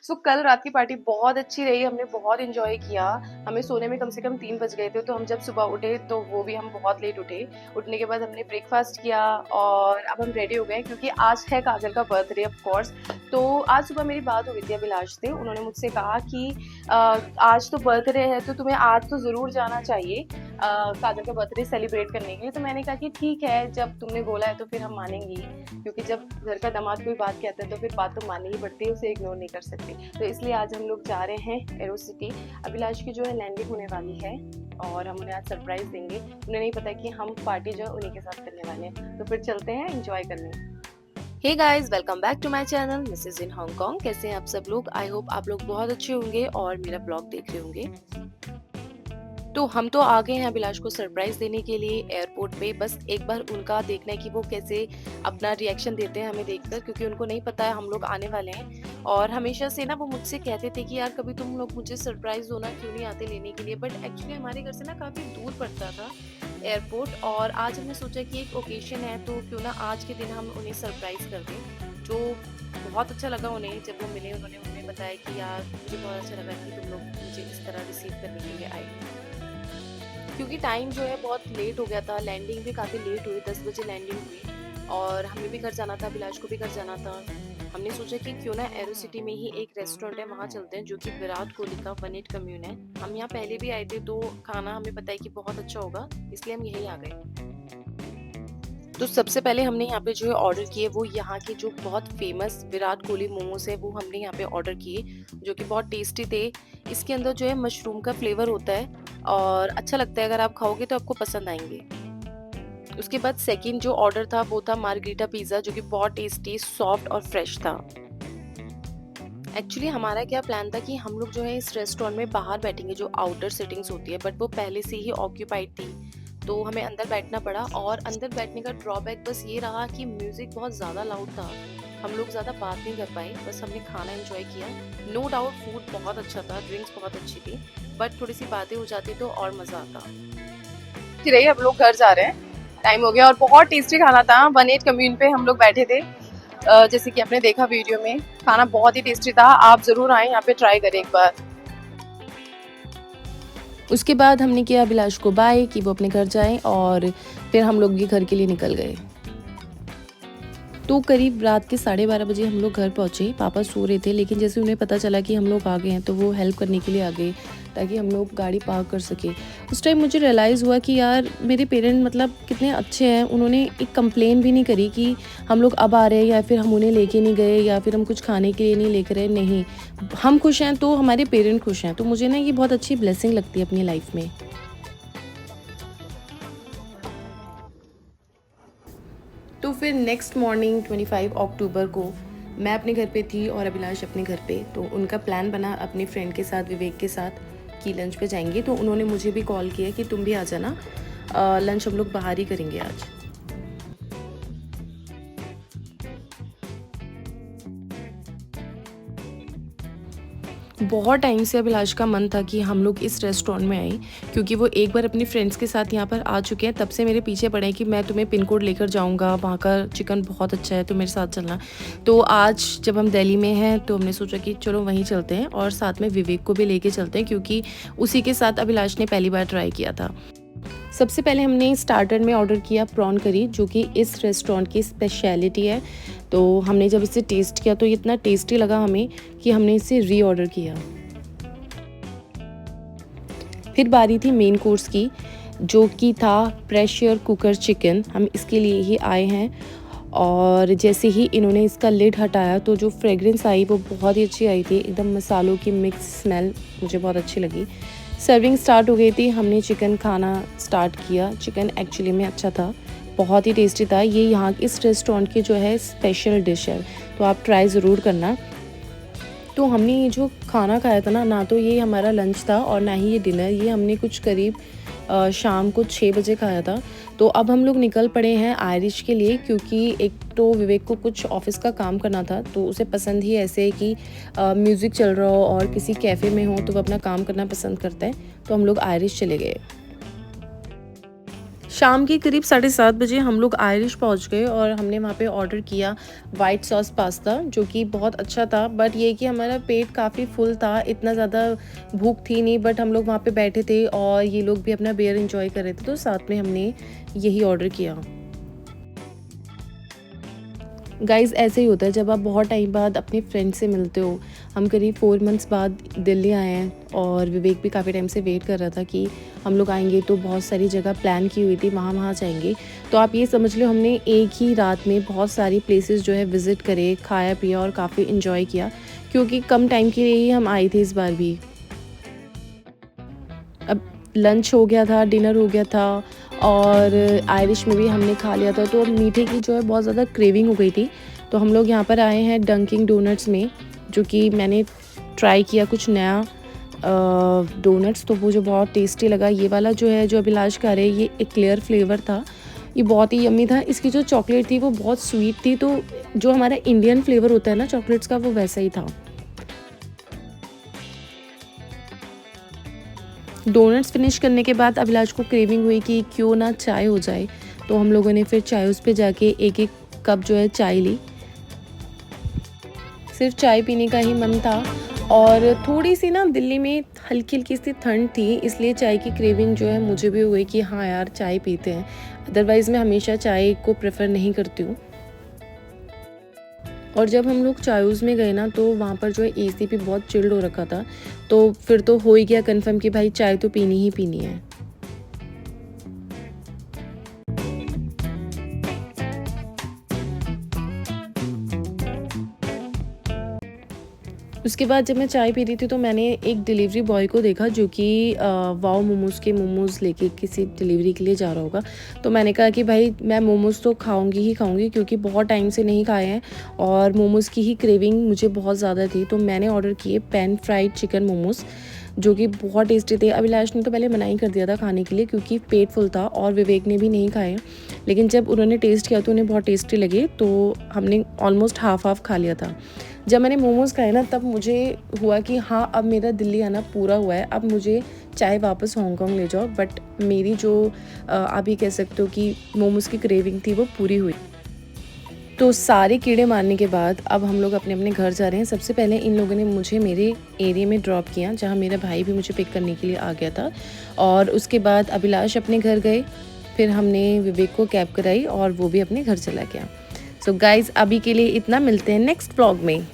सो कल रात की पार्टी बहुत अच्छी रही, हमने बहुत एंजॉय किया। हमें सोने में कम से कम 3 बज गए थे, तो हम जब सुबह उठे तो वो भी हम बहुत लेट उठे। उठने के बाद हमने ब्रेकफास्ट किया और अब हम रेडी हो गए क्योंकि आज है काजल का बर्थडे ऑफ कोर्स। तो आज सुबह मेरी बात हो गई थी अभिलाष से, उन्होंने मुझसे कहा कि आज तो बर्थडे है तो तुम्हें आज तो ज़रूर जाना चाहिए काजल का बर्थडे सेलिब्रेट करने के लिए। तो मैंने कहा कि ठीक है, जब तुमने बोला है तो फिर हम मानेंगे ही, क्योंकि जब घर का दामाद कोई बात कहता है तो फिर बात तो माननी ही पड़ती है, उसे इग्नोर नहीं कर सकते। तो इसलिए आज हम लोग जा रहे हैं एरो सिटी। अभिलाष की जो है लैंडिंग होने वाली है और हम उन्हें आज सरप्राइज देंगे। उन्हें नहीं पता कि हम पार्टी जो है उन्हीं के साथ करने वाले हैं। तो फिर चलते हैं एंजॉय करने। Hey guys, welcome back to my channel Mrs in Hong Kong. कैसे हैं आप सब लोग? आई होप आप लोग बहुत अच्छे होंगे और मेरा ब्लॉग देख रहे होंगे। तो हम तो आ गए हैं अभिलाष को सरप्राइज देने के लिए एयरपोर्ट पे। बस एक बार उनका देखना है कि वो कैसे अपना रिएक्शन देते हैं हमें देखकर, क्योंकि उनको नहीं पता है हम लोग आने वाले हैं। और हमेशा से ना वो मुझसे कहते थे कि यार कभी तुम लोग मुझे सरप्राइज दो ना, क्यों नहीं आते लेने के लिए। बट एक्चुअली हमारे घर से ना काफ़ी दूर पड़ता था एयरपोर्ट, और आज हमने सोचा कि एक ओकेजन है तो क्यों ना आज के दिन हम उन्हें सरप्राइज कर दें। जो बहुत अच्छा लगा उन्हें, जब वो मिले उन्होंने उन्हें बताया कि यार मुझे बहुत अच्छा लगा कि तुम लोग मुझे इस तरह रिसीव करने के लिए आए, क्योंकि टाइम जो है बहुत लेट हो गया था। लैंडिंग भी काफ़ी लेट हुई, 10 बजे लैंडिंग हुई और हमें भी घर जाना था, अभिलाष को भी घर जाना था। हमने सोचा कि क्यों ना एरो सिटी में ही एक रेस्टोरेंट है, वहाँ चलते हैं, जो कि विराट कोहली का 1-8 कम्यून है। हम यहाँ पहले भी आए थे तो खाना हमें पता है कि बहुत अच्छा होगा, इसलिए हम यही आ गए। तो सबसे पहले हमने यहाँ पे जो है ऑर्डर किए वो यहाँ के जो बहुत फेमस विराट कोहली मोमोज है, वो हमने यहाँ पे ऑर्डर किए, जो कि बहुत टेस्टी थे। इसके अंदर जो है मशरूम का फ्लेवर होता है और अच्छा लगता है, अगर आप खाओगे तो आपको पसंद आएंगे। उसके बाद सेकंड जो ऑर्डर था वो था मार्गरीटा पिज़्ज़ा, जो कि बहुत टेस्टी, सॉफ्ट और फ्रेश था। एक्चुअली हमारा क्या प्लान था कि हम लोग जो है इस रेस्टोरेंट में बाहर बैठेंगे, जो आउटर सिटिंग्स होती है, बट वो पहले से ही ऑक्यूपाइड थी, तो हमें अंदर बैठना पड़ा। और अंदर बैठने का ड्रॉबैक बस ये रहा कि म्यूज़िक बहुत ज़्यादा लाउड था, हम लोग ज़्यादा बात नहीं कर पाए, बस हमने खाना एंजॉय किया। नो डाउट फूड बहुत अच्छा था, ड्रिंक्स बहुत अच्छी थी, बट थोड़ी सी बातें हो जाती तो और मज़ा आता। रही अब लोग घर जा रहे हैं, टाइम हो गया और बहुत टेस्टी खाना था। 1-8 कम्यून पे हम लोग बैठे थे, जैसे कि आपने देखा वीडियो में, खाना बहुत ही टेस्टी था। आप ज़रूर आएँ यहाँ पे, ट्राई करें एक बार। उसके बाद हमने किया अभिलाष को बाय कि वो अपने घर जाएं और फिर हम लोग भी घर के लिए निकल गए। तो करीब रात के 12:30 बजे हम लोग घर पहुँचे। पापा सो रहे थे, लेकिन जैसे उन्हें पता चला कि हम लोग आ गए हैं तो वो हेल्प करने के लिए आ गए ताकि हम लोग गाड़ी पार्क कर सके। उस टाइम मुझे रियलाइज़ हुआ कि यार मेरे पेरेंट मतलब कितने अच्छे हैं। उन्होंने एक कंप्लेन भी नहीं करी कि हम लोग अब आ रहे हैं या फिर हम उन्हें लेके नहीं गए या फिर हम कुछ खाने के लिए नहीं लेकर गए। नहीं, हम खुश हैं तो हमारे पेरेंट खुश हैं। तो मुझे ना ये बहुत अच्छी ब्लेसिंग लगती है अपनी लाइफ में। तो फिर नेक्स्ट मॉर्निंग 25 अक्टूबर को मैं अपने घर पे थी और अभिलाष अपने घर पे। तो उनका प्लान बना अपने फ्रेंड के साथ, विवेक के साथ, कि लंच पे जाएंगे। तो उन्होंने मुझे भी कॉल किया कि तुम भी आ जाना, लंच हम लोग बाहर ही करेंगे आज। बहुत टाइम से अभिलाष का मन था कि हम लोग इस रेस्टोरेंट में आएँ, क्योंकि वो एक बार अपने फ्रेंड्स के साथ यहाँ पर आ चुके हैं। तब से मेरे पीछे पड़े हैं कि मैं तुम्हें पिन कोड लेकर जाऊँगा, वहाँ का चिकन बहुत अच्छा है, तो मेरे साथ चलना। तो आज जब हम दिल्ली में हैं तो हमने सोचा कि चलो वहीं चलते हैं और साथ में विवेक को भी लेके चलते हैं, क्योंकि उसी के साथ अभिलाष ने पहली बार ट्राई किया था। सबसे पहले हमने स्टार्टर में ऑर्डर किया प्रॉन करी, जो कि इस रेस्टोरेंट की स्पेशलिटी है। तो हमने जब इसे टेस्ट किया तो ये इतना टेस्टी लगा हमें कि हमने इसे री-ऑर्डर किया। फिर बारी थी मेन कोर्स की, जो कि था प्रेशर कुकर चिकन। हम इसके लिए ही आए हैं और जैसे ही इन्होंने इसका लिड हटाया तो जो फ्रेग्रेंस आई वो बहुत ही अच्छी आई थी, एकदम मसालों की मिक्स स्मेल मुझे बहुत अच्छी लगी। सर्विंग स्टार्ट हो गई थी, हमने चिकन खाना स्टार्ट किया। चिकन एक्चुअली में अच्छा था, बहुत ही टेस्टी था। ये यहाँ इस रेस्टोरेंट की जो है स्पेशल डिश है, तो आप ट्राई ज़रूर करना। तो हमने ये जो खाना खाया था ना तो ये हमारा लंच था और ना ही ये डिनर। ये हमने कुछ करीब शाम को 6 बजे खाया था। तो अब हम लोग निकल पड़े हैं आयरिश के लिए, क्योंकि एक तो विवेक को कुछ ऑफिस का काम करना था, तो उसे पसंद ही ऐसे है कि म्यूज़िक चल रहा हो और किसी कैफ़े में हो तो वो अपना काम करना पसंद करता है। तो हम लोग आयरिश चले गए। शाम के करीब 7:30 बजे हम लोग आयरिश पहुंच गए और हमने वहाँ पे ऑर्डर किया वाइट सॉस पास्ता, जो कि बहुत अच्छा था। बट ये कि हमारा पेट काफ़ी फुल था, इतना ज़्यादा भूख थी नहीं। बट हम लोग वहाँ पे बैठे थे और ये लोग भी अपना बियर एंजॉय कर रहे थे, तो साथ में हमने यही ऑर्डर किया। गाइज़ ऐसे ही होता है जब आप बहुत टाइम बाद अपने फ्रेंड से मिलते हो। हम करीब 4 मंथ्स बाद दिल्ली आए हैं और विवेक भी काफ़ी टाइम से वेट कर रहा था कि हम लोग आएंगे, तो बहुत सारी जगह प्लान की हुई थी, वहाँ वहाँ जाएंगे। तो आप ये समझ लो हमने एक ही रात में बहुत सारी प्लेसेस जो है विज़िट करे, खाया पिया और काफ़ी इन्जॉय किया, क्योंकि कम टाइम के लिए ही हम आए थे इस बार भी। अब लंच हो गया था, डिनर हो गया था और आयरिश में भी हमने खा लिया था, तो अब मीठे की जो है बहुत ज़्यादा क्रेविंग हो गई थी। तो हम लोग यहाँ पर आए हैं डंकिंग डोनट्स में, जो कि मैंने ट्राई किया कुछ नया डोनट्स, तो वो जो बहुत टेस्टी लगा। ये वाला जो है जो अभिलाष खा रहे हैं, ये एक्लेयर फ्लेवर था, ये बहुत ही यम्मी था। इसकी जो चॉकलेट थी वो बहुत स्वीट थी, तो जो हमारा इंडियन फ्लेवर होता है ना चॉकलेट्स का, वो वैसा ही था। डोनट्स फिनिश करने के बाद अभिलाष को क्रेविंग हुई कि क्यों ना चाय हो जाए, तो हम लोगों ने फिर चाय उस पे जाके एक एक कप जो है चाय ली। सिर्फ चाय पीने का ही मन था और थोड़ी सी ना दिल्ली में हल्की हल्की सी ठंड थी, इसलिए चाय की क्रेविंग जो है मुझे भी हुई कि हाँ यार चाय पीते हैं। अदरवाइज़ मैं हमेशा चाय को प्रेफर नहीं करती हूँ। और जब हम लोग चायूज़ में गए ना, तो वहाँ पर जो है एसी भी बहुत चिल्ड हो रखा था, तो फिर तो हो ही गया कन्फर्म कि भाई चाय तो पीनी ही पीनी है। उसके बाद जब मैं चाय पी रही थी, तो मैंने एक डिलीवरी बॉय को देखा जो कि वाओ मोमोज़ के मोमोज़ लेके किसी डिलीवरी के लिए जा रहा होगा। तो मैंने कहा कि भाई मैं मोमोज़ तो खाऊंगी ही खाऊंगी, क्योंकि बहुत टाइम से नहीं खाए हैं और मोमोज़ की ही क्रेविंग मुझे बहुत ज़्यादा थी। तो मैंने ऑर्डर किए पैन फ्राइड चिकन मोमोज़, जो कि बहुत टेस्टी थे। अभिलाष ने तो पहले मना ही कर दिया था खाने के लिए, क्योंकि पेट फुल था, और विवेक ने भी नहीं खाए। लेकिन जब उन्होंने टेस्ट किया तो उन्हें बहुत टेस्टी लगे, तो हमने ऑलमोस्ट हाफ हाफ खा लिया था। जब मैंने मोमोज़ खाए ना, तब मुझे हुआ कि हाँ अब मेरा दिल्ली आना पूरा हुआ है, अब मुझे चाहे वापस हांगकांग ले जाओ। बट मेरी जो आप ये कह सकते हो कि मोमोज़ की क्रेविंग थी, वो पूरी हुई। तो सारे कीड़े मारने के बाद अब हम लोग अपने अपने घर जा रहे हैं। सबसे पहले इन लोगों ने मुझे मेरे एरिया में ड्रॉप किया, जहाँ मेरा भाई भी मुझे पिक करने के लिए आ गया था। और उसके बाद अभिलाष अपने घर गए, फिर हमने विवेक को कैब कराई और वो भी अपने घर चला गया। सो गाइज़ अभी के लिए इतना, मिलते हैं नेक्स्ट व्लॉग में।